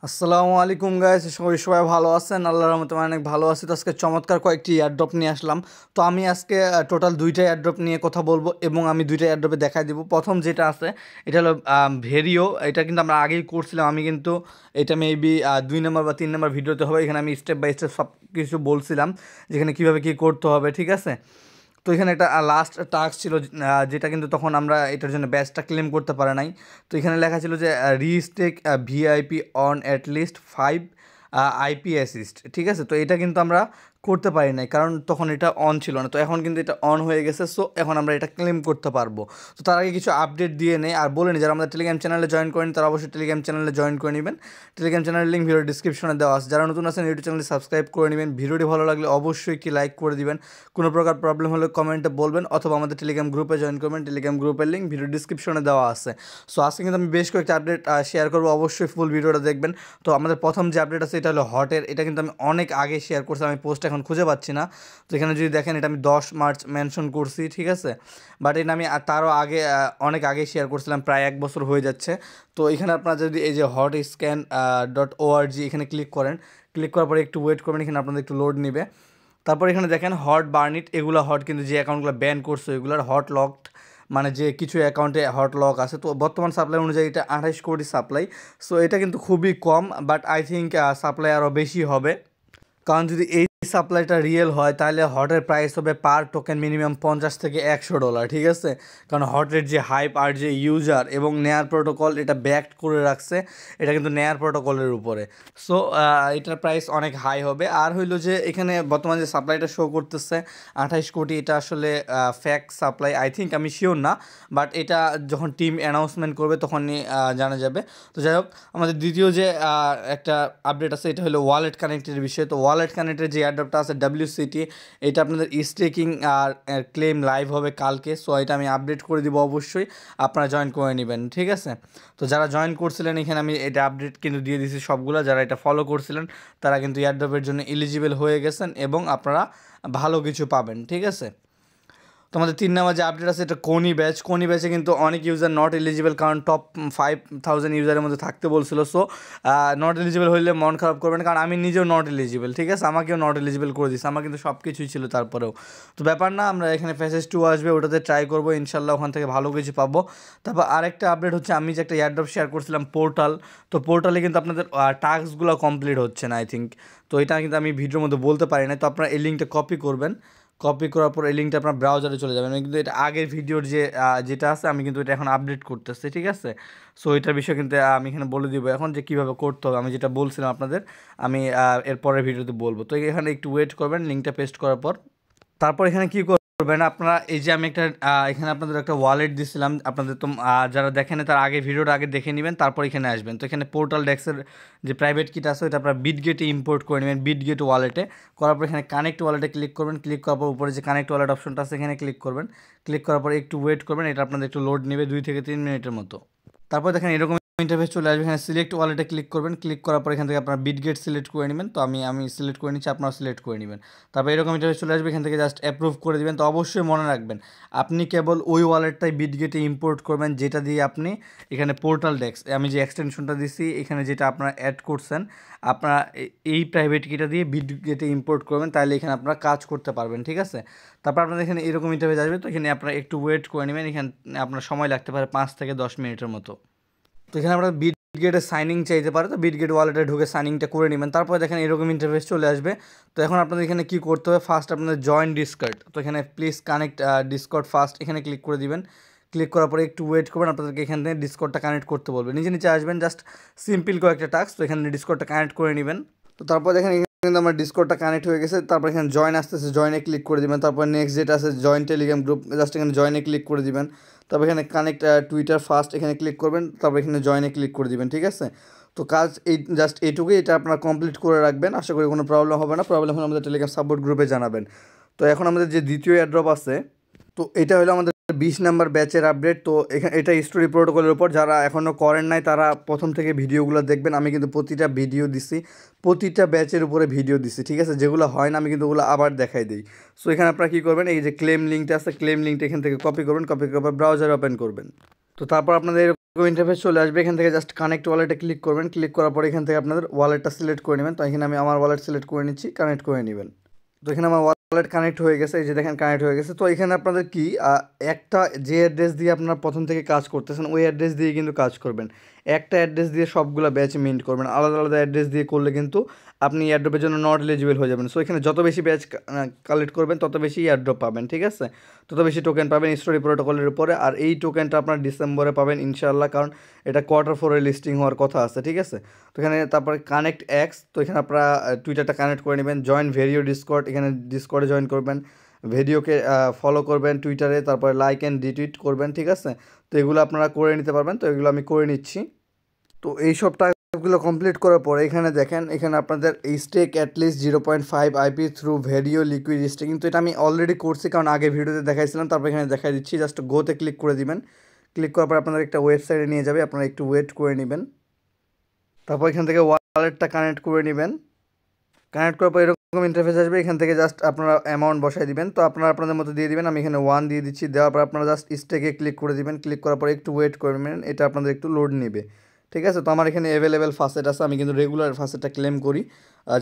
আসসালামু আলাইকুম গাইস, সবাই ভালো আছেন? আল্লাহর রহমতে আমি অনেক ভালো আছি। তো আজকে চমৎকার কয়েকটি এয়ারড্রপ নিয়ে আসলাম। তো আমি আজকে টোটাল দুইটা এয়ারড্রপ নিয়ে কথা বলবো এবং আমি দুইটা এয়ারড্রপে দেখাই দিব। প্রথম যেটা আছে এটা হলো ভেরিও। এটা কিন্তু আমরা আগেই করছিলাম। আমি কিন্তু এটা মেবি 2 নম্বর বা 3 নম্বর ভিডিওতে হবে। এখানে আমি স্টেপ বাই স্টেপ সব কিছু বলছিলাম যেখানে কীভাবে কী করতে হবে, ঠিক আছে? তো এখানে একটা লাস্ট টাস্ক ছিল যেটা কিন্তু তখন আমরা এটার জন্য ব্যাচটা ক্লেম করতে পারে নাই। তো এখানে লেখা ছিল যে restake VIP on at 5 IP assist, ঠিক আছে? তো এটা কিন্তু আমরা করতে পারি নাই কারণ তখন এটা অন ছিল না। তো এখন কিন্তু এটা অন হয়ে গেছে, সো এখন আমরা এটা ক্লেম করতে পারবো। তো তার আগে কিছু আপডেট দিয়ে নেই আর বলে নিই, যারা আমাদের টেলিগ্রাম চ্যানেলে জয়েন করেন তারা অবশ্যই টেলিগ্রাম চ্যানেলে জয়েন করে নেবেন। টেলিগ্রাম চ্যানেলের লিঙ্ক ভিডিও ডিসক্রিপশনে দেওয়া আছে। যারা নতুন আছেন ইউটিউব চ্যানেলে সাবস্ক্রাইব করে নেবেন। ভিডিওটি ভালো লাগলে অবশ্যই কি লাইক করে দিবেন। কোনো প্রকার প্রবলেম হলে কমেন্টে বলবেন অথবা আমাদের টেলিগ্রাম গ্রুপে জয়েন করবেন। টেলিগ্রাম গ্রুপের লিঙ্ক ভিডিও ডিসক্রিপশনে দেওয়া আছে। সো আজকে কিন্তু আমি বেশ কয়েকটা আপডেট শেয়ার করবো, অবশ্যই ফুল ভিডিওটা দেখবেন। তো আমাদের প্রথম যে আপডেট আছে এটা হলো হটের। এটা কিন্তু আমি অনেক আগে শেয়ার করছি, আমি পোস্ট এখন খুঁজে পাচ্ছি না। তো এখানে যদি দেখেন এটা আমি 10 মার্চ মেনশন করছি, ঠিক আছে? বাট এটা আমি তারও আগে অনেক আগে শেয়ার করছিলাম, প্রায় 1 বছর হয়ে যাচ্ছে। তো এখানে আপনারা যদি এই যে হট স্ক্যান .org এখানে ক্লিক করেন, ক্লিক করার পরে একটু ওয়েট করবেন, এখানে আপনাদের একটু লোড নেবে। তারপর এখানে দেখেন হট বার্নিট, এগুলো হট কিন্তু যে অ্যাকাউন্টগুলো ব্যান করছে এগুলোর হট লকড, মানে যে কিছু অ্যাকাউন্টে হট লক আছে। তো বর্তমান সাপ্লাই অনুযায়ী এটা 28 কোটি সাপ্লাই। সো এটা কিন্তু খুবই কম, বাট আই থিঙ্ক সাপ্লাই আরও বেশি হবে। কারণ যদি এই সাপ্লাইটা রিয়েল হয় তাহলে হটের প্রাইস হবে পার টোকেন মিনিমাম $50 থেকে $100, ঠিক আছে? কারণ হটের যে হাইপ আর যে ইউজার এবং নেয়ার প্রোটোকল এটা ব্যাকড করে রাখছে, এটা কিন্তু নেয়ার প্রোটোকলের উপরে। সো এটার প্রাইস অনেক হাই হবে। আর হইলো যে এখানে বর্তমানে যে সাপ্লাইটা শো করতেছে 28 কোটি, এটা আসলে ফ্যাক সাপ্লাই আই থিঙ্ক, আমি শিওর না। বাট এটা যখন টিম অ্যানাউন্সমেন্ট করবে তখনই জানা যাবে। তো যাই হোক, আমাদের দ্বিতীয় যে একটা আপডেট আছে এটা হলো ওয়ালেট কানেক্টের বিষয়ে। তো ওয়ালেট কানেক্টের যে অ্যাডপটা আছে WCT, এটা আপনাদের স্টেকিং আর ক্লেম লাইভ হবে কালকে। সো এটা আমি আপডেট করে দিব, অবশ্যই আপনারা জয়েন করে নেবেন, ঠিক আছে? তো যারা জয়েন করছিলেন এখানে আমি এটা আপডেট কিন্তু দিয়ে দিয়েছি সবগুলো। যারা এটা ফলো করছিলেন তারা কিন্তু এয়ারড্রপের জন্য এলিজিবল হয়ে গেছেন এবং আপনারা ভালো কিছু পাবেন, ঠিক আছে? তো আমাদের 3 নম্বর যে আপডেট আছে এটা কোনি ব্যাচ। কোনি ব্যাচে কিন্তু অনেক ইউজার নট এলিজিবল, কারণ টপ 5000 ইউজারের মধ্যে থাকতে বলছিল। সো নট এলিজিবল হইলে মন খারাপ করবেন, কারণ আমি নিজেও নট এলিজিবল, ঠিক আছে? আমাকেও নট এলিজিবল করে দিচ্ছে, আমার কিন্তু সব কিছুই ছিল তারপরেও। তো ব্যাপার না, আমরা এখানে ফেসেস 2 আসবে, ওটাতে ট্রাই করবো, ইনশাল্লাহ ওখান থেকে ভালো কিছু পাবো। তারপর আরেকটা আপডেট হচ্ছে, আমি যে একটা এয়ারড্রপ শেয়ার করছিলাম পোর্টাল, তো পোর্টালে কিন্তু আপনাদের টাস্কগুলো কমপ্লিট হচ্ছে না আই থিঙ্ক। তো এটা কিন্তু আমি ভিডিওর মধ্যে বলতে পারি না। তো আপনারা এই লিঙ্কটা কপি করবেন, কপি করার পর এই লিঙ্কটা আপনার ব্রাউজারে চলে যাবেন। আমি কিন্তু এটা আগের ভিডিওর যে যেটা আছে আমি কিন্তু এটা এখন আপডেট করতেছি, ঠিক আছে? সো এটার বিষয়ে কিন্তু আমি এখানে বলে দিব এখন যে কীভাবে করতে হবে। আমি যেটা বলছিলাম আপনাদের, আমি এর পরের ভিডিওতে বলবো। তো এখানে একটু ওয়েট করবেন লিঙ্কটা পেস্ট করার পর। তারপর এখানে কী করবেন আপনারা, এই যে আমি একটা এখানে আপনাদের একটা ওয়ালেট দিছিলাম আপনাদের। তো যারা দেখেন তার আগে ভিডিওটা আগে দেখে নেবেন, তারপর এখানে আসবেন। তো এখানে পোর্টাল ডেক্সের যে প্রাইভেট কিট আছে ওটা আপনারা বিটগেটে ইম্পোর্ট করে নেবেন, বিটগেট ওয়ালেটে। করার পর এখানে কানেক্ট ওয়ালেটে ক্লিক করবেন। ক্লিক করার পর উপরে যে কানেক্ট ওয়ালেট অপশনটা আছে এখানে ক্লিক করবেন। ক্লিক করার পর একটু ওয়েট করবেন, এটা আপনাদের একটু লোড নেবে 2 থেকে 3 মিনিটের মতো। তারপর দেখেন এরকম ইন্টারফেস চলে আসবে। এখানে সিলেক্ট ওয়ালেটে ক্লিক করবেন। ক্লিক করার পর এখান থেকে আপনারা বিটগেট সিলেক্ট করে নেবেন। তো আমি সিলেক্ট করে নিচ্ছি, আপনারা সিলেক্ট করে নেবেন। তারপর এরকম ইন্টারফেস চলে আসবে, এখান থেকে জাস্ট অ্যাপ্রুভ করে দেবেন। তো অবশ্যই মনে রাখবেন আপনি কেবল ওই ওয়ালেটটাই বিটগেটে ইম্পোর্ট করবেন যেটা দিয়ে আপনি এখানে পোর্টাল ডেক্স, আমি যে এক্সটেনশনটা দিছি এখানে যেটা আপনারা অ্যাড করছেন, আপনারা এই প্রাইভেট কিটা দিয়ে বিটগেটে ইম্পোর্ট করবেন, তাহলে এখানে আপনারা কাজ করতে পারবেন, ঠিক আছে? তারপর আপনাদের এখানে এরকম ইন্টারফেস আসবে। তো এখানে আপনারা একটু ওয়েট করে নেবেন, এখানে আপনার সময় লাগতে পারে 5 থেকে 10 মিনিটের মতো। তো এখানে আপনারা বিটগেটে সাইনিং চাইতে পারে, তো বিটগেট ওয়ালেটে ঢুকে সাইনিংটা করে নেবেন। তারপরে দেখেন এরকম ইন্টারফেস চলে আসবে। তো এখন আপনাদের এখানে কী করতে হবে, ফার্স্ট আপনাদের জয়েন ডিসকর্ড। তো এখানে প্লিজ কানেক্ট ডিসকর্ড ফার্স্ট, এখানে ক্লিক করে দিবেন। ক্লিক করার পরে একটু ওয়েট করবেন, আপনাদেরকে এখান থেকে ডিসকর্ডটা কানেক্ট করতে বলবে। নিচে নিচে আসবেন, জাস্ট সিম্পল কয়েকটা টাস্ক। তো এখানে ডিসকর্ডটা কানেক্ট করে নেবেন। তো তারপর দেখেন কিন্তু আমার ডিসকর্ডটা কানেক্ট হয়ে গেছে। তারপর এখানে জয়েন আসতেছে, জয়েনে ক্লিক করে দিবেন। তারপর নেক্সট যেটা আছে জয়েন টেলিগ্রাম গ্রুপ, জাস্ট এখানে জয়েনে ক্লিক করে দিবেন। তারপর এখানে কানেক্ট টুইটার ফার্স্ট, এখানে ক্লিক করবেন। তারপর এখানে জয়েনে ক্লিক করে দিবেন, ঠিক আছে? তো কাজ এই জাস্ট এইটুকুই, এটা আপনারা কমপ্লিট করে রাখবেন। আশা করি কোনো প্রবলেম হবে না। প্রবলেম হলে আমাদের টেলিগ্রাম সাপোর্ট গ্রুপে জানাবেন। তো এখন আমাদের যে দ্বিতীয় এয়ারড্রপ আছে, তো এটা হলো আমাদের 20 নম্বর ব্যাচের আপডেট। তো এখানে এটা স্টোরি প্রোটোকলের উপর, যারা এখনও করেন নাই তারা প্রথম থেকে ভিডিওগুলো দেখবেন। আমি কিন্তু প্রতিটা ভিডিও দিছি, প্রতিটা ব্যাচের উপরে ভিডিও দিছি, ঠিক আছে? যেগুলো হয় না আমি কিন্তু ওগুলো আবার দেখাই দিই। সো এখানে আপনারা কী করবেন, এই যে ক্লেম লিঙ্কটা আছে, ক্লেম লিঙ্কটা এখান থেকে কপি করবেন। কপি করার পর ব্রাউজার ওপেন করবেন। তো তারপর আপনাদের ইন্টারফেস চলে আসবে। এখান থেকে জাস্ট কানেক্ট ওয়ালেটে ক্লিক করবেন। ক্লিক করার পরে এখান থেকে আপনাদের ওয়ালেটটা সিলেক্ট করে নেবেন। তো এখানে আমি আমার ওয়ালেট সিলেক্ট করে নিচ্ছি, কানেক্ট করে নেবেন। তো এখানে আমার ওয়ালেট কানেক্ট হয়ে গেছে, এই যে দেখেন কানেক্ট হয়ে গেছে। তো এখানে আপনাদের কি একটা যে অ্যাড্রেস দিয়ে আপনারা প্রথম থেকে কাজ করতেছেন ওই অ্যাড্রেস দিয়ে কিন্তু কাজ করবেন। একটা অ্যাড্রেস দিয়ে সবগুলো ব্যাচ মিন্ট করবেন। আলাদা আলাদা অ্যাড্রেস দিয়ে করলে কিন্তু আপনি এয়ারড্রপের জন্য নট এলিজিবল হয়ে যাবেন। সো এখানে যত বেশি ব্যাচ কালেক্ট করবেন তত বেশি এয়ারড্রপ পাবেন, ঠিক আছে, তত বেশি টোকেন পাবেন স্টোরি প্রোটোকলের উপরে। আর এই টোকেনটা আপনার ডিসেম্বরে পাবেন ইনশাআল্লাহ, কারণ এটা Q4 লিস্টিং হওয়ার কথা আছে, ঠিক আছে। তো এখানে তারপরে কানেক্ট এক্স, তো এখানে আপনারা টুইটারটা কানেক্ট করে নেবেন। জয়েন ভেরিও ডিসকর্ড, এখানে ডিসকর্ডে জয়েন করবেন, ভিডিওকে ফলো করবেন টুইটারে, তারপরে লাইক অ্যান্ড রিটুইট করবেন, ঠিক আছে। তো এগুলো আপনারা করে নিতে পারবেন। তো এগুলো আমি করে নিচ্ছি। তো এই সব টাস্কগুলো কমপ্লিট করার পরে এখানে দেখেন, এখানে আপনাদের স্টেক অ্যাটলিস্ট 0.5 আইপি থ্রু ভেরিও লিকুইড স্টেকিং। তো এটা আমি অলরেডি করছি, কারণ আগে ভিডিওতে দেখাইছিলাম। তারপর এখানে দেখাই দিচ্ছি, জাস্ট গোতে ক্লিক করে দিবেন। ক্লিক করার পর আপনাদের একটা ওয়েবসাইটে নিয়ে যাবে, আপনারা একটু ওয়েট করে নেবেন। তারপর এখান থেকে ওয়ালেটটা কানেক্ট করে নেবেন। কানেক্ট করার পর এরকম ইন্টারফেস আসবে। এখান থেকে জাস্ট আপনারা অ্যামাউন্ট বসাই দিবেন। তো আপনারা আপনাদের মতো দিয়ে দিবেন। আমি এখানে 1 দিয়ে দিচ্ছি। দেওয়ার পর আপনারা জাস্ট স্টেকে ক্লিক করে দিবেন। ক্লিক করার পর একটু ওয়েট করবেন, এটা আপনাদের একটু লোড নেবে, ঠিক আছে। তো আমার এখানে অ্যাভেলেবেল ফাসেট আছে, আমি কিন্তু রেগুলার ফাসেটটা ক্লেম করি,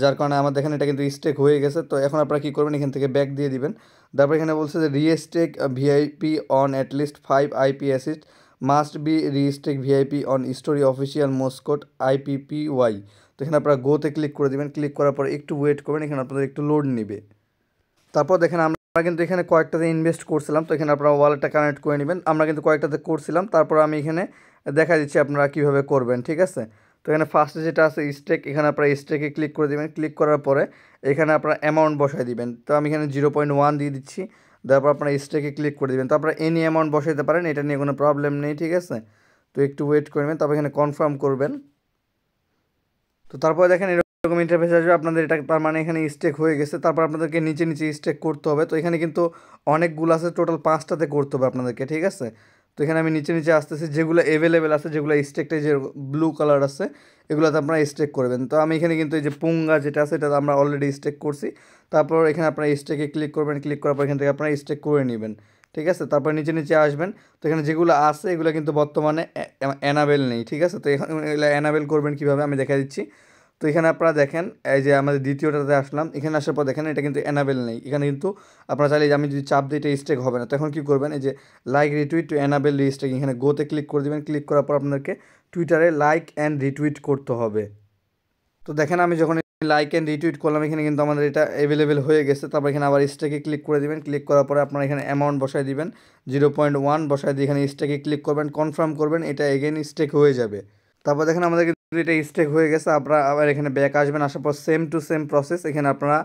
যার কারণে আমার দেখেন এটা কিন্তু স্টেক হয়ে গেছে। তো এখন আপনারা কী করবেন, এখান থেকে ব্যাক দিয়ে দিবেন। তারপর এখানে বলছে যে রিস্টেক ভিআইপি অন অ্যাটলিস্ট 5 IP assist must be restake VIP on Story official mascot IPPY। তো এখানে আপনারা গোতে ক্লিক করে দেবেন। ক্লিক করার পর একটু ওয়েট করবেন, এখানে আপনাদের একটু লোড নেবে। তারপর দেখেন আমরা কিন্তু এখানে কয়েকটাতে ইনভেস্ট করছিলাম। তো এখানে আপনারা ওয়ালেটটা কানেক্ট করে নেবেন। আমরা কিন্তু কয়েকটাতে করছিলাম, তারপর আমি এখানে দেখা দিচ্ছি আপনারা কীভাবে করবেন, ঠিক আছে। তো এখানে ফার্স্টে যেটা আছে স্টেক, এখানে আপনারা স্টেকে ক্লিক করে দেবেন। ক্লিক করার পরে এখানে আপনারা অ্যামাউন্ট বসাই দিবেন। তো আমি এখানে 0.1 দিয়ে দিচ্ছি। তারপর আপনারা স্টেকে ক্লিক করে দেবেন। তো আপনারা এনি অ্যামাউন্ট বসাইতে পারেন, এটা নিয়ে কোনো প্রবলেম নেই, ঠিক আছে। তো একটু ওয়েট করবেন, তারপর এখানে কনফার্ম করবেন। তো তারপরে দেখেন এরকম ইন্টারফেস আসবে আপনাদের, এটা তার মানে এখানে স্টেক হয়ে গেছে। তারপর আপনাদেরকে নিচে নিচে স্টেক করতে হবে। তো এখানে কিন্তু অনেকগুলো আছে, টোটাল 5টাতে করতে হবে আপনাদেরকে, ঠিক আছে। তো এখানে আমি নিচে নিচে আসতেছি, যেগুলো অ্যাভেলেবেল আছে, যেগুলো স্টেকটা যে ব্লু কালার আছে এগুলোতে আপনারা স্টেক করবেন। তো আমি এখানে কিন্তু এই যে পুঙ্গা যেটা আছে এটা আমরা অলরেডি স্টেক করছি। তারপর এখানে আপনারা স্টেকে ক্লিক করবেন। ক্লিক করার পর এখান থেকে আপনারা স্টেক করে নেবেন, ঠিক আছে। তারপর নিচে নিচে আসবেন। তো এখানে যেগুলো আছে এগুলো কিন্তু বর্তমানে অ্যানাবেল নেই, ঠিক আছে। তো এখানে এগুলো অ্যানাবেল করবেন কীভাবে আমি দেখা দিচ্ছি। তো এখানে আপনারা দেখেন, এই যে আমাদের দ্বিতীয়টাতে আসলাম, এখানে আসার পর দেখেন এটা কিন্তু অ্যানাবেল নেই। এখানে কিন্তু আপনারা চাইলে আমি যদি চাপ দিই এটা স্টেক হবে না। তো এখন কী করবেন, এই যে লাইক রিটুইট টু অ্যানাবেল রিস্টেক, এখানে গোতে ক্লিক করে দেবেন। ক্লিক করার পর আপনাদেরকে টুইটারে লাইক অ্যান্ড রিটুইট করতে হবে। তো দেখেন আমি যখন লাইক অ্যান্ড রিটুইট করলাম এখানে কিন্তু আমাদের এটা অ্যাভেলেবেল হয়ে গেছে। তারপর এখানে আবার স্টেকে ক্লিক করে দেবেন। ক্লিক করার পরে আপনারা এখানে অ্যামাউন্ট বসাই দিবেন, 0.1 বসাই দিয়ে এখানে স্টেকে ক্লিক করবেন, কনফার্ম করবেন, এটা এগেন স্টেক হয়ে যাবে। তারপর দেখেন আমাদের কিন্তু এটা স্টেক হয়ে গেছে। আপনারা আবার এখানে ব্যাক আসবেন, আসার পর সেম টু সেম প্রসেস, এখানে আপনারা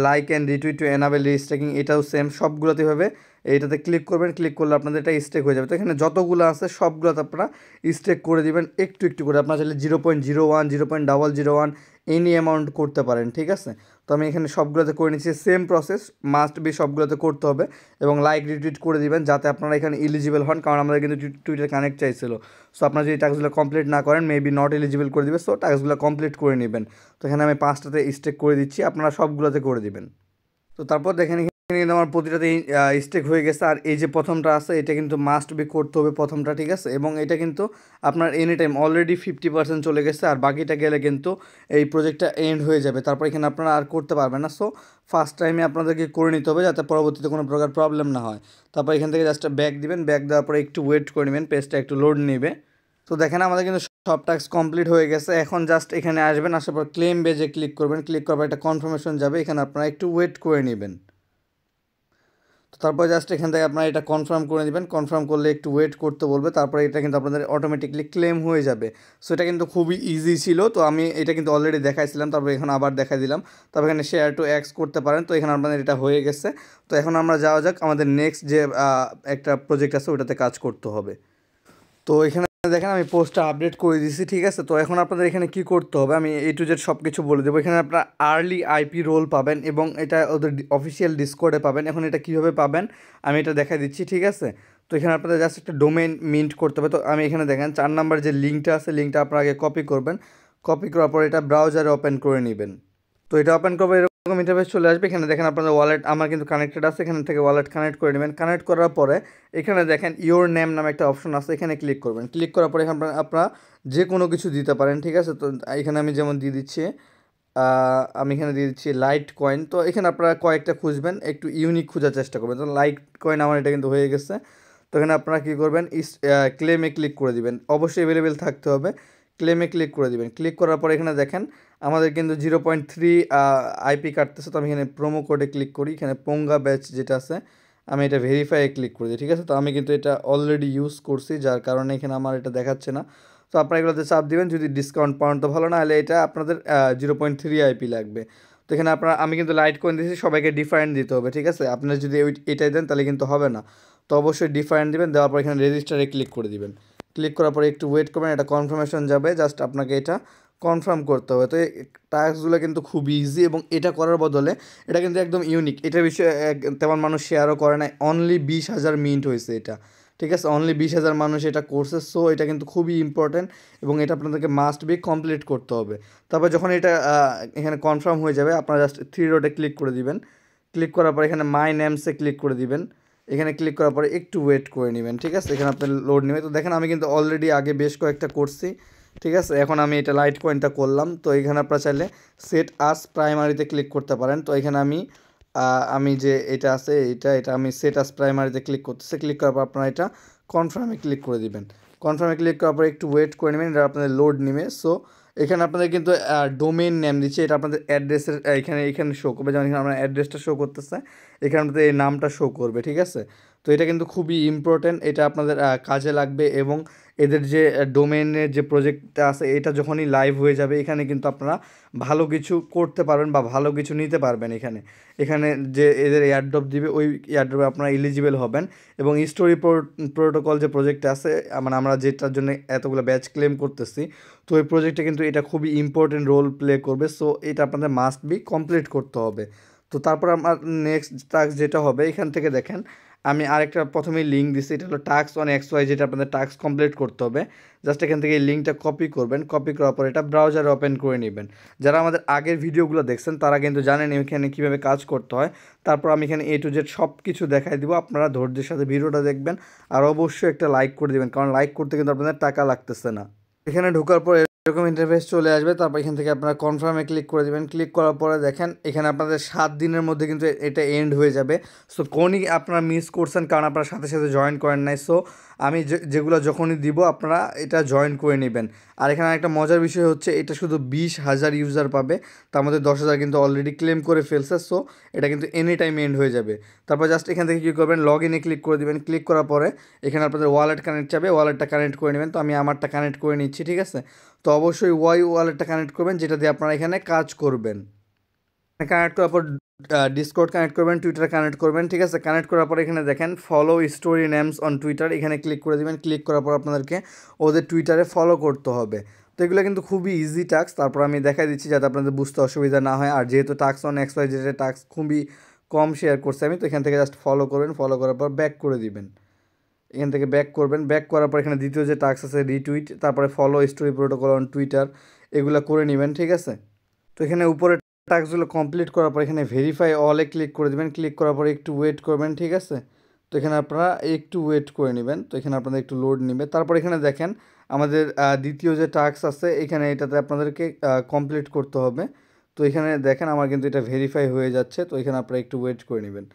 like and retweet to enable restaking, এটাও সেম সবগুলোতে হবে। এইটাতে ক্লিক করবেন, ক্লিক করলে আপনাদের এটা স্টেক হয়ে যাবে। তো এখানে যতগুলো আছে সবগুলোতে আপনারা স্টেক করে দিবেন একটু একটু করে। আপনারা চাইলে 0.01 0.001 এনি অ্যামাউন্ট করতে পারেন, ঠিক আছে। তো আমি এখানে সবগুলোতে করে নিচ্ছি, সেম প্রসেস মাস্ট বি সবগুলোতে করতে হবে এবং লাইক রিটুইট করে দিবেন যাতে আপনারা এখানে এলিজিবল হন, কারণ আমাদের কিন্তু টুইটার কানেক্ট চাইছিল। সো আপনারা যদি টাস্কগুলো কমপ্লিট না করেন মেবি নট এলিজিবল করে দিবে। সো টাস্কগুলো কমপ্লিট করে নেবেন। তো এখানে আমি 5টাতে স্টেক করে দিচ্ছি, আপনারা সবগুলোতে করে দিবেন। তো তারপর দেখেন এখানে কিন্তু আমার প্রতিটাতেই স্টেক হয়ে গেছে। আর এই যে প্রথমটা আছে এটা কিন্তু মাস্ট বি করতে হবে প্রথমটা, ঠিক আছে। এবং এটা কিন্তু আপনার এনি টাইম অলরেডি 50% চলে গেছে, আর বাকিটা গেলে কিন্তু এই প্রজেক্টটা এন্ড হয়ে যাবে। তারপর এখানে আপনারা আর করতে পারবেন না। সো ফার্স্ট টাইমে আপনাদেরকে করে নিতে হবে যাতে পরবর্তীতে কোনো প্রকার প্রবলেম না হয়। তারপর এখান থেকে জাস্ট ব্যাক দিবেন, ব্যাক দেওয়ার পরে একটু ওয়েট করে নেবেন, পেজটা একটু লোড নেবে। তো দেখেন আমাদের কিন্তু সব টাস্ক কমপ্লিট হয়ে গেছে। এখন জাস্ট এখানে আসবেন, আসার পর ক্লেম বেজে ক্লিক করবেন। ক্লিক করার পর একটা কনফার্মেশন যাবে, এখানে আপনারা একটু ওয়েট করে নেবেন। তো তারপর জাস্ট এখান থেকে আপনারা এটা কনফার্ম করে নেবেন। কনফার্ম করলে একটু ওয়েট করতে বলবে, তারপরে এটা কিন্তু আপনাদের অটোমেটিকলি ক্লেম হয়ে যাবে। সো এটা কিন্তু খুবই ইজি ছিল। তো আমি এটা কিন্তু অলরেডি দেখাইছিলাম, তারপর এখন আবার দেখাই দিলাম। তারপর এখানে শেয়ার টু এক্স করতে পারেন। তো এখানে আপনাদের এটা হয়ে গেছে। তো এখন আমরা যাওয়া যাক আমাদের নেক্সট যে একটা প্রজেক্ট আছে ওটাতে কাজ করতে হবে। তো এখানে দেখেন আমি পোস্টটা আপডেট করে দিয়েছি, ঠিক আছে। তো এখন আপনাদের এখানে কি করতে হবে আমি A to Z সব কিছু বলে দেবো। এখানে আপনারা আর্লি আইপি রোল পাবেন এবং এটা ওদের অফিসিয়াল ডিসকর্ডে পাবেন। এখন এটা কীভাবে পাবেন আমি এটা দেখা দিচ্ছি, ঠিক আছে। তো এখানে আপনাদের জাস্ট একটা ডোমেইন মিন্ট করতে হবে। তো আমি এখানে দেখেন 4 নাম্বার যে লিঙ্কটা আছে লিঙ্কটা আপনারা আগে কপি করবেন। কপি করার পর এটা ব্রাউজারে ওপেন করে নেবেন। তো এটা ওপেন করবে এরকম ইন্টারফেস চলে আসবে। এখানে দেখেন আপনাদের ওয়ালেট আমার কিন্তু কানেক্টেড আছে, এখান থেকে ওয়ালেট কানেক্ট করে নেবেন। কানেক্ট করার পরে এখানে দেখেন ইওর নেম নামে একটা অপশন আছে, এখানে ক্লিক করবেন। ক্লিক করার পরে এখানে আপনারা যে কোনো কিছু দিতে পারেন, ঠিক আছে। তো এখানে আমি যেমন দিয়ে দিচ্ছি, আমি এখানে দিয়ে দিচ্ছি লাইট কয়েন। তো এখানে আপনারা কয়েকটা খুঁজবেন, একটু ইউনিক খোঁজার চেষ্টা করবেন। তো লাইট কয়েন আমার এটা কিন্তু হয়ে গেছে। তো এখানে আপনারা কী করবেন, ক্লেমে ক্লিক করে দিবেন, অবশ্যই অ্যাভেলেবেল থাকতে হবে। ক্লেমে ক্লিক করে দিবেন। ক্লিক করার পরে এখানে দেখেন আমাদের কিন্তু 0.3 আইপি কাটতেছে। তো আমি এখানে প্রোমো কোডে ক্লিক করি, এখানে পোঙ্গা ব্যাচ যেটা আছে আমি এটা ভেরিফাইয়ে ক্লিক করে দিই, ঠিক আছে। তো আমি কিন্তু এটা অলরেডি ইউজ করছি, যার কারণে এখানে আমার এটা দেখাচ্ছে না। তো আপনারা এগুলোতে চাপ দিবেন, যদি ডিসকাউন্ট পান তো ভালো, না হলে এটা আপনাদের 0.3 আইপি লাগবে। তো এখানে আমি কিন্তু লাইট কয়েন দিয়েছি, সবাইকে ডিফারেন্ট দিতে হবে, ঠিক আছে। আপনারা যদি এটাই দেন তাহলে কিন্তু হবে না। তো অবশ্যই ডিফারেন্ট দিবেন, দেওয়ার পর এখানে রেজিস্টারে ক্লিক করে দিবেন। ক্লিক করার পরে একটু ওয়েট করবেন, এটা কনফার্মেশন যাবে, জাস্ট আপনাকে এটা কনফার্ম করতে হবে। তো এই টাস্কগুলো কিন্তু খুব ইজি, এবং এটা করার বদলে এটা কিন্তু একদম ইউনিক, এটার বিষয়ে তেমন মানুষ শেয়ারও করে নাই। অনলি 20,000 মিন্ট হয়েছে এটা, ঠিক আছে। অনলি 20,000 মানুষ এটা করছে। সো এটা কিন্তু খুবই ইম্পর্টেন্ট, এবং এটা আপনাদেরকে মাস্ট বি কমপ্লিট করতে হবে। তারপর যখন এটা এখানে কনফার্ম হয়ে যাবে, আপনারা জাস্ট থ্রি ডটে ক্লিক করে দিবেন। ক্লিক করার পর এখানে মাই নেমসে ক্লিক করে দিবেন। এখানে ক্লিক করার পরে একটু ওয়েট করে নেবেন, ঠিক আছে। এখানে আপনার লোড নেবে। তো দেখেন আমি কিন্তু অলরেডি আগে বেশ কয়েকটা করছি, ঠিক আছে। এখন আমি এটা লাইট কয়েনটা করলাম। তো এখানে আপনারা চাইলে সেট আস প্রাইমারিতে ক্লিক করতে পারেন। তো এখানে আমি যে এটা আছে এটা আমি সেট আস প্রাইমারিতে ক্লিক করতেছি। ক্লিক করার পর আপনারা এটা কনফার্মে ক্লিক করে দিবেন। কনফার্মে ক্লিক করার পর একটু ওয়েট করে নেবেন, এটা আপনাদের লোড নেবে। সো এখানে আপনাদের কিন্তু ডোমেইন নেম দিচ্ছে, এটা আপনাদের অ্যাড্রেসের এখানে শো করবে। যেমন এখানে আপনার অ্যাড্রেসটা শো করতেছে, এখানে আপনাদের এই নামটা শো করবে, ঠিক আছে। তো এটা কিন্তু খুবই ইম্পর্টেন্ট, এটা আপনাদের কাজে লাগবে। এবং এদের যে ডোমেইনের যে প্রজেক্টটা আছে, এটা যখনই লাইভ হয়ে যাবে, এখানে কিন্তু আপনারা ভালো কিছু করতে পারবেন বা ভালো কিছু নিতে পারবেন। এখানে যে এদের এয়ারড্রপ দিবে, ওই এয়ারড্রপে আপনারা এলিজিবল হবেন। এবং স্টোরি প্রোটোকল যে প্রজেক্ট আছে, মানে আমরা যেটার জন্য এতগুলো ব্যাচ ক্লেম করতেছি, তো ওই প্রজেক্টে কিন্তু এটা খুবই ইম্পর্টেন্ট রোল প্লে করবে। সো এটা আপনাদের মাস্ট বি কমপ্লিট করতে হবে। তো তারপর আমার নেক্সট টাস্ক যেটা হবে, এখান থেকে দেখেন আমি আরেকটা প্রথমেই লিঙ্ক দিচ্ছি, এটা হলো টাস্ক অন XY, যেটা আপনাদের টাস্ক কমপ্লিট করতে হবে। জাস্ট এখান থেকে এই লিঙ্কটা কপি করবেন। কপি করার পর এটা ব্রাউজারে ওপেন করে নেবেন। যারা আমাদের আগের ভিডিওগুলো দেখছেন তারা কিন্তু জানেন এখানে কীভাবে কাজ করতে হয়। তারপর আমি এখানে A to Z সব কিছু দেখাই দিব, আপনারা ধৈর্যের সাথে ভিডিওটা দেখবেন। আর অবশ্যই একটা লাইক করে দেবেন, কারণ লাইক করতে কিন্তু আপনাদের টাকা লাগতেছে না। এখানে ঢোকার পর এরকম ইন্টারফেস চলে আসবে। তারপর এখান থেকে আপনারা কনফার্মে ক্লিক করে দেবেন। ক্লিক করার পরে দেখেন এখানে আপনাদের 7 দিনের মধ্যে কিন্তু এটা এন্ড হয়ে যাবে। সো কোনই আপনারা মিস করছেন, কারণ আপনারা সাথে সাথে জয়েন করেন নাই। সো আমি যেগুলো যখনই দিব আপনারা এটা জয়েন করে নেবেন। আর এখানে একটা মজার বিষয় হচ্ছে, এটা শুধু 20,000 ইউজার পাবে, তার মধ্যে 10,000 কিন্তু অলরেডি ক্লেম করে ফেলছে। সো এটা কিন্তু এনি টাইম এন্ড হয়ে যাবে। তারপর জাস্ট এখান থেকে কী করবেন, লগ ইনে ক্লিক করে দেবেন। ক্লিক করার পরে এখানে আপনাদের ওয়ালেট কানেক্ট যাবে, ওয়ালেটটা কানেক্ট করে নেবেন। তো আমি আমারটা কানেক্ট করে নিচ্ছি, ঠিক আছে। তো অবশ্যই ওয়ালেটটা কানেক্ট করবেন, যেটা দিয়ে আপনারা এখানে কাজ করবেন। কানেক্ট করার পর ডিসকর্ড কানেক্ট করবেন, টুইটার কানেক্ট করবেন, ঠিক আছে। কানেক্ট করার পর এখানে দেখেন follow story names on Twitter, এখানে ক্লিক করে দেবেন। ক্লিক করার পর আপনাদেরকে ওদের টুইটারে ফলো করতে হবে। তো এগুলো কিন্তু খুবই ইজি টাস্ক। তারপর আমি দেখাই দিচ্ছি যাতে আপনাদের বুঝতে অসুবিধা না হয়। আর যেহেতু টাস্ক অন XY যেটা টাস্ক খুবই কম শেয়ার করছি আমি, তো এখান থেকে জাস্ট ফলো করবেন। ফলো করার পর ব্যাক করে দিবেন। এখান থেকে ব্যাক করবেন। ব্যাক করার পর এখানে দ্বিতীয় যে টাস্ক আছে রিটুইট, তারপরে follow story protocol on Twitter, এগুলো করে নেবেন, ঠিক আছে। তো এখানে উপরে টাস্কগুলো কমপ্লিট করার পর এখানে ভেরিফাই অলে ক্লিক করে দেবেন। ক্লিক করার পর একটু ওয়েট করবেন, ঠিক আছে। তো এখানে আপনারা একটু ওয়েট করে নেবেন। তো এখানে আপনাদের একটু লোড নেবে। তারপর এখানে দেখেন আমাদের দ্বিতীয় যে টাস্ক আছে, এখানে এটাতে আপনাদেরকে কমপ্লিট করতে হবে। তো এখানে দেখেন আমার কিন্তু এটা ভেরিফাই হয়ে যাচ্ছে। তো এখানে আপনারা একটু ওয়েট করে নেবেন।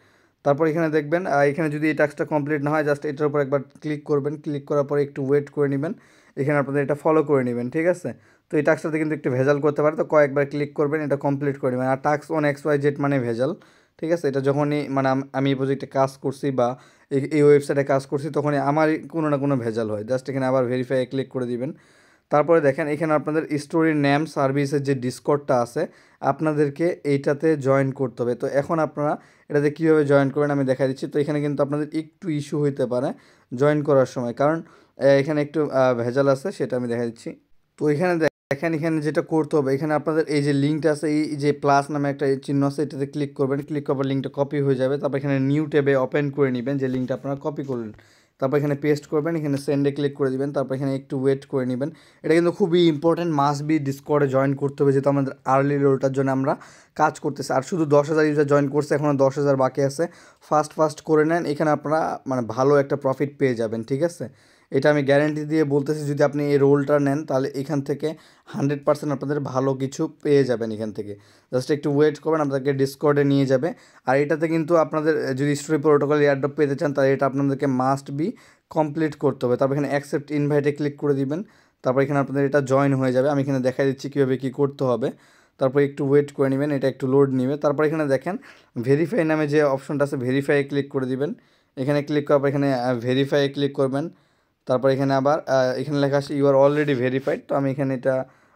তারপর এখানে দেখবেন এখানে যদি এই টাস্কটা কমপ্লিট না হয়, জাস্ট এটার উপর একবার ক্লিক করবেন। ক্লিক করার পরে একটু ওয়েট করে নেবেন। এখানে আপনাদের এটা ফলো করে নেবেন, ঠিক আছে। তো এই টাস্কটাতে কিন্তু একটু ভেজাল করতে পারে, তো কয়েকবার ক্লিক করবেন, এটা কমপ্লিট করে নেবেন। আর টাস্ক অন XYZ মানে ভেজাল, ঠিক আছে। এটা যখনই মানে আমি এই প্রজেক্টে কাজ করছি বা এই ওয়েবসাইটে কাজ করছি, তখনই আমারই কোনো না কোনো ভেজাল হয়। জাস্ট এখানে আবার ভেরিফাই ক্লিক করে দিবেন। তারপরে দেখেন এখানে আপনাদের স্টোরি নেম সার্ভিসের যে ডিসকর্ডটা আছে, আপনাদেরকে এইটাতে জয়েন করতে হবে। তো এখন আপনারা এটাতে কীভাবে জয়েন করবেন আমি দেখা দিচ্ছি। তো এখানে কিন্তু আপনাদের একটু ইস্যু হইতে পারে জয়েন করার সময়, কারণ এখানে একটু ভেজাল আছে, সেটা আমি দেখা দিচ্ছি। তো এখানে দেখেন এখানে যেটা করতে হবে, এখানে আপনাদের এই যে লিঙ্কটা আছে, এই যে প্লাস নামে একটা চিহ্ন আছে, এটাতে ক্লিক করবেন। ক্লিক করার লিঙ্কটা কপি হয়ে যাবে। তারপর এখানে নিউ ট্যাবে ওপেন করে নেবেন যে লিঙ্কটা আপনারা কপি করলেন। তারপর এখানে পেস্ট করবেন, এখানে সেন্ডে ক্লিক করে দিবেন, তারপর এখানে একটু ওয়েট করে নেবেন। এটা কিন্তু খুবই ইম্পর্টেন্ট, মাস্ট বি ডিসকর্ডে জয়েন করতে হবে, যেহেতু আমাদের আর্লি রোলটার জন্য আমরা কাজ করতেছি। আর শুধু 10,000 ইউজার জয়েন করছে, এখনও 10,000 বাকি আছে। ফাস্ট করে নেন, এখানে আপনারা মানে ভালো একটা প্রফিট পেয়ে যাবেন, ঠিক আছে। এটা আমি গ্যারেন্টি দিয়ে বলতেছি, যদি আপনি এই রোলটা নেন তাহলে এখান থেকে 100% আপনাদের ভালো কিছু পেয়ে যাবেন। এখান থেকে জাস্ট একটু ওয়েট করবেন, আপনাদেরকে ডিসকর্ডে নিয়ে যাবে। আর এটাতে কিন্তু আপনাদের যদি স্টোরি প্রোটোকল এয়ারড্রপ পেতে চান তাহলে এটা আপনাদেরকে মাস্ট বি কমপ্লিট করতে হবে। তারপর এখানে অ্যাকসেপ্ট ইনভাইটে ক্লিক করে দিবেন, তারপর এখানে আপনাদের এটা জয়েন হয়ে যাবে। আমি এখানে দেখাই দিচ্ছি কীভাবে কী করতে হবে। তারপর একটু ওয়েট করে নেবেন, এটা একটু লোড নেবে। তারপর এখানে দেখেন ভেরিফাই নামে যে অপশনটা আছে, ভেরিফাইয়ে ক্লিক করে দিবেন। এখানে ক্লিক করার পর এখানে ভেরিফাইয়ে ক্লিক করবেন। তারপর এখানে আবার এখানে লেখা আছে ইউ আর অলরেডি ভেরিফাইড। তো আমি এখানে এটা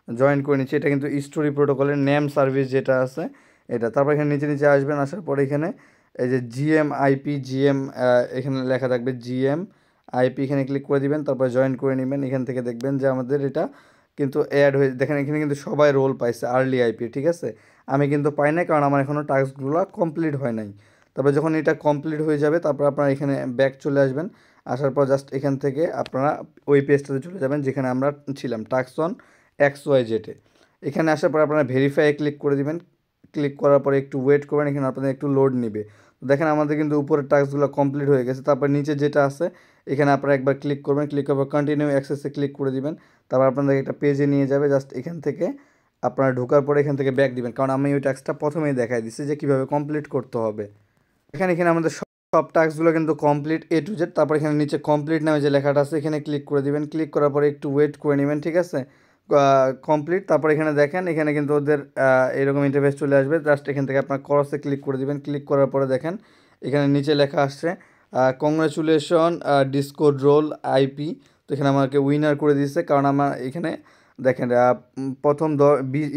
জয়েন করে নিচ্ছি। এটা কিন্তু স্টোরি প্রোটোকলের নেম সার্ভিস যেটা আছে এটা। তারপর এখানে নিচে আসবেন, আসার পর এখানে এই যে জিএম এখানে লেখা থাকবে GMIP, এখানে ক্লিক করে দিবেন, তারপর জয়েন করে নেবেন। এখান থেকে দেখবেন যে আমাদের এটা কিন্তু অ্যাড হয়ে, দেখেন এখানে কিন্তু সবাই রোল পাইছে আর্লি আইপি, ঠিক আছে। আমি কিন্তু পাই নাই, কারণ আমার এখনও টাস্কগুলো কমপ্লিট হয় নাই। তারপর যখন এটা কমপ্লিট হয়ে যাবে তারপর আপনারা এখানে ব্যাক চলে আসবেন। আসার পর জাস্ট এখান থেকে আপনারা ওই পেজটাতে চলে যাবেন যেখানে আমরা ছিলাম, টাস্ক অন XYZ। এখানে আসার পর আপনারা ভেরিফাইয়ে ক্লিক করে দিবেন। ক্লিক করার পরে একটু ওয়েট করবেন, এখানে আপনাদের একটু লোড নেবে। দেখেন আমাদের কিন্তু উপরের টাস্কগুলো কমপ্লিট হয়ে গেছে। তারপর নিচে যেটা আছে এখানে আপনারা একবার ক্লিক করবেন, ক্লিক করার পর কন্টিনিউ অ্যাক্সেসে ক্লিক করে দিবেন। তারপর আপনাদের একটা পেজে নিয়ে যাবে। জাস্ট এখান থেকে আপনারা ঢোকার পরে এখান থেকে ব্যাক দিবেন, কারণ আমি ওই টাস্কটা প্রথমেই দেখাই দিচ্ছি যে কীভাবে কমপ্লিট করতে হবে। এখানে আমাদের সব টাস্কগুলো কিন্তু কমপ্লিট A to Z। তারপর এখানে নিচে কমপ্লিট নামে যে লেখাটা আছে এখানে ক্লিক করে দিবেন। ক্লিক করার পরে একটু ওয়েট করে নেবেন, ঠিক আছে। কমপ্লিট। তারপর এখানে দেখেন এখানে কিন্তু ওদের এরকম ইন্টারফেস চলে আসবে। জাস্ট এখান থেকে আপনার ক্রসে ক্লিক করে দিবেন। ক্লিক করার পরে দেখেন এখানে নিচে লেখা আসছে কংগ্রাচুলেশন ডিসকোড রোল IP। তো এখানে আমাকে উইনার করে দিয়েছে, কারণ আমার এখানে দেখেন প্রথম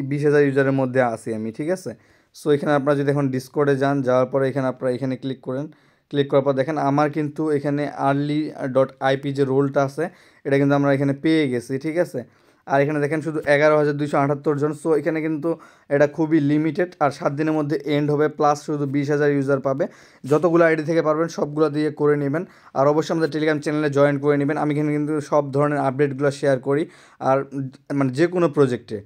20,000 ইউজারের মধ্যে আসি আমি, ঠিক আছে। সো এখানে আপনারা যদি এখন ডিসকর্ডে যাওয়ার পরে এখানে আপনারা এখানে ক্লিক করেন। ক্লিক করার পর দেখেন আমার কিন্তু এখানে arly.ip যে রোলটা আছে এটা কিন্তু আমরা এখানে পেয়ে গেছি, ঠিক আছে। আর এখানে দেখেন শুধু 11,278 জন। সো এখানে কিন্তু এটা খুবই লিমিটেড, আর 7 দিনের মধ্যে এন্ড হবে। প্লাস শুধু 20,000 ইউজার পাবে। যতগুলো আইডি থেকে পারবেন সবগুলো দিয়ে করে নেবেন। আর অবশ্যই আমাদের টেলিগ্রাম চ্যানেলে জয়েন করে নেবেন। আমি এখানে কিন্তু সব ধরনের আপডেটগুলো শেয়ার করি, আর মানে যে কোনো প্রজেক্টে।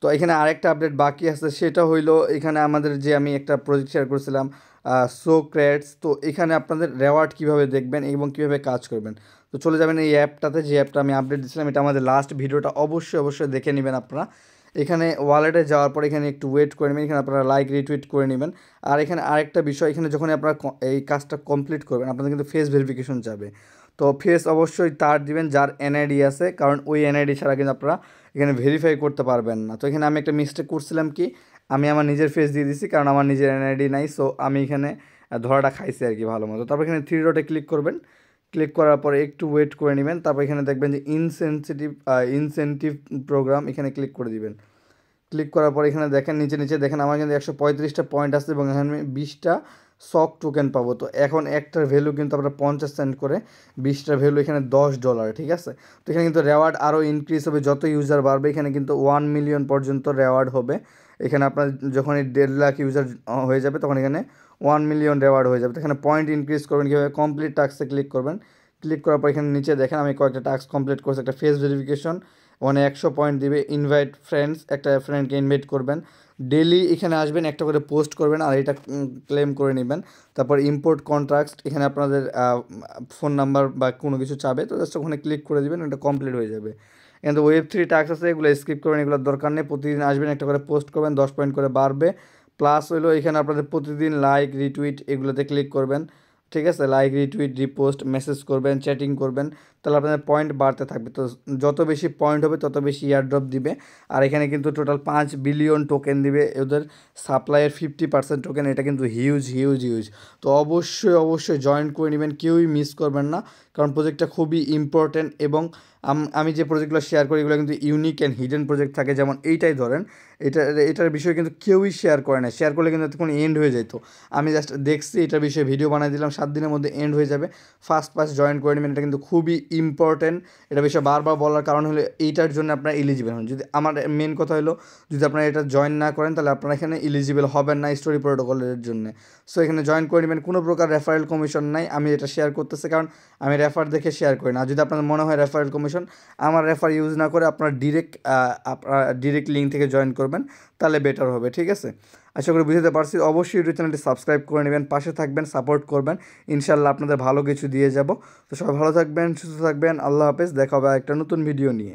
তো এখানে আরেকটা আপডেট বাকি আছে, সেটা হইলো এখানে আমাদের যে আমি একটা প্রজেক্ট শেয়ার করেছিলাম সোক্রেটস। তো এখানে আপনাদের রেওয়ার্ড কীভাবে দেখবেন এবং কীভাবে কাজ করবেন। তো চলে যাবেন এই অ্যাপটাতে, যে অ্যাপটা আমি আপডেট দিয়েছিলাম। এটা আমাদের লাস্ট ভিডিওটা অবশ্যই দেখে নেবেন আপনারা। এখানে ওয়ালেটে যাওয়ার পর এখানে একটু ওয়েট করে নেবেন, এখানে আপনারা লাইক রিটুইট করে নেবেন। আর এখানে আরেকটা বিষয়, এখানে যখন আপনারা এই কাজটা কমপ্লিট করবেন আপনাদের কিন্তু ফেস ভেরিফিকেশন যাবে। তো ফেস অবশ্যই তার দিবেন যার NID আছে, কারণ ওই NID ছাড়া কিন্তু আপনারা এখানে ভেরিফাই করতে পারবেন না। তো এখানে আমি একটা মিস্টেক করছিলাম কি, আমি আমার নিজের ফেস দিয়ে দিছি, কারণ আমার নিজের NID নাই। সো আমি এখানে ধরাটা খাইছি আর কি ভালো মতো। তারপর এখানে 3 ডটে ক্লিক করবেন। ক্লিক করার পরে একটু ওয়েট করে নেবেন। তারপর এখানে দেখবেন যে ইনসেন্টিভ প্রোগ্রাম, এখানে ক্লিক করে দিবেন। ক্লিক করার পর এখানে দেখেন নিচে দেখেন আমার কিন্তু 135টা পয়েন্ট আছে এবং এখানে আমি 20টা সক টোকেন পাবো। তো এখন একটার ভ্যালু কিন্তু আমরা 50 সেন্ট করে, 20টার ভ্যালু এখানে $10, ঠিক আছে। তো এখানে কিন্তু রেওয়ার্ড আরও ইনক্রিজ হবে যত ইউজার বাড়বে। এখানে কিন্তু 1 মিলিয়ন পর্যন্ত রেওয়ার্ড হবে। এখানে আপনার যখন 1.5 লাখ ইউজার হয়ে যাবে তখন এখানে 1 মিলিয়ন রেওয়ার্ড হয়ে যাবে। তো এখানে পয়েন্ট ইনক্রিজ করবেন কীভাবে, কমপ্লিট টাস্কে ক্লিক করবেন। ক্লিক করার পর এখানে নিচে দেখেন আমি কয়েকটা টাস্ক কমপ্লিট করছি। একটা ফেস ভেরিফিকেশন, ওখানে 100 পয়েন্ট দিবে। ইনভাইট ফ্রেন্ডস, একটা ফ্রেন্ডকে ইনভাইট করবেন। ডেলি এখানে আসবেন, একটা করে পোস্ট করবেন আর এটা ক্লেম করে নেবেন। তারপর ইম্পোর্ট কন্ট্রাক্ট, এখানে আপনাদের ফোন নাম্বার বা কোনো কিছু চাবে, তো জাস্ট ওখানে ক্লিক করে দেবেন, এটা কমপ্লিট হয়ে যাবে। কিন্তু Web3 টাস্ক আছে, এগুলো স্কিপ করবেন, এগুলোর দরকার নেই। প্রতিদিন আসবেন, একটা করে পোস্ট করবেন, 10 পয়েন্ট করে বাড়বে। প্লাস হলো এখানে আপনাদের প্রতিদিন লাইক রিটুইট এগুলোতে ক্লিক করবেন, ঠিক আছে। লাইক রিটুইট রিপোস্ট মেসেজ করবেন, চ্যাটিং করবেন, তাহলে আপনাদের পয়েন্ট বাড়তে থাকবে। তো যত বেশি পয়েন্ট হবে তত বেশি এয়ারড্রপ দিবে। আর এখানে কিন্তু টোটাল 5 বিলিয়ন টোকেন দিবে। ওদের সাপ্লাইয়ের 50% টোকেন, এটা কিন্তু হিউজ। তো অবশ্যই জয়েন করে নেবেন, কেউই মিস করবেন না, কারণ প্রজেক্টটা খুবই ইম্পর্ট্যান্ট। এবং আমি যে প্রজেক্টগুলো শেয়ার করি এগুলো কিন্তু ইউনিক অ্যান্ড হিডেন প্রজেক্ট থাকে। যেমন এইটাই ধরেন, এটার বিষয়ে কিন্তু কেউই শেয়ার করে না। শেয়ার করলে কিন্তু তখন এন্ড হয়ে যেত। আমি জাস্ট দেখছি, এটার বিষয়ে ভিডিও বানিয়ে দিলাম, 7 দিনের মধ্যে এন্ড হয়ে যাবে। ফার্স্ট জয়েন করে নেবেন, এটা কিন্তু খুবই ইম্পর্টেন্ট, এটা বিষয়ে বারবার বলার কারণ হলো এইটার জন্য আপনারা এলিজিবল হন। যদি আমার মেন কথা হলো যদি আপনারা এটা জয়েন না করেন তাহলে আপনারা এখানে এলিজিবল হবেন না স্টোরি প্রোটোকলের জন্য। সো এখানে জয়েন করে নেবেন, কোনো প্রকার রেফারেল কমিশন নাই। আমি এটা শেয়ার করতেছি কারণ আমি রেফার দেখে শেয়ার করি না। যদি আপনাদের মনে হয় রেফারেল কমিশন, আমার রেফার ইউজ না করে আপনারা ডিরেক্ট লিঙ্ক থেকে জয়েন করবেন, তাহলে বেটার হবে। ঠিক আছে, আশা করি বুঝতে পারছি। অবশ্যই ইউটিউব চ্যানেলটি সাবস্ক্রাইব করে নেবেন, পাশে থাকবেন, সাপোর্ট করবেন, ইনশাল্লাহ আপনাদের ভালো কিছু দিয়ে যাব। তো সবাই ভালো থাকবেন, সুস্থ থাকবেন, আল্লাহ হাফেজ, দেখা হবে একটা নতুন ভিডিও নিয়ে।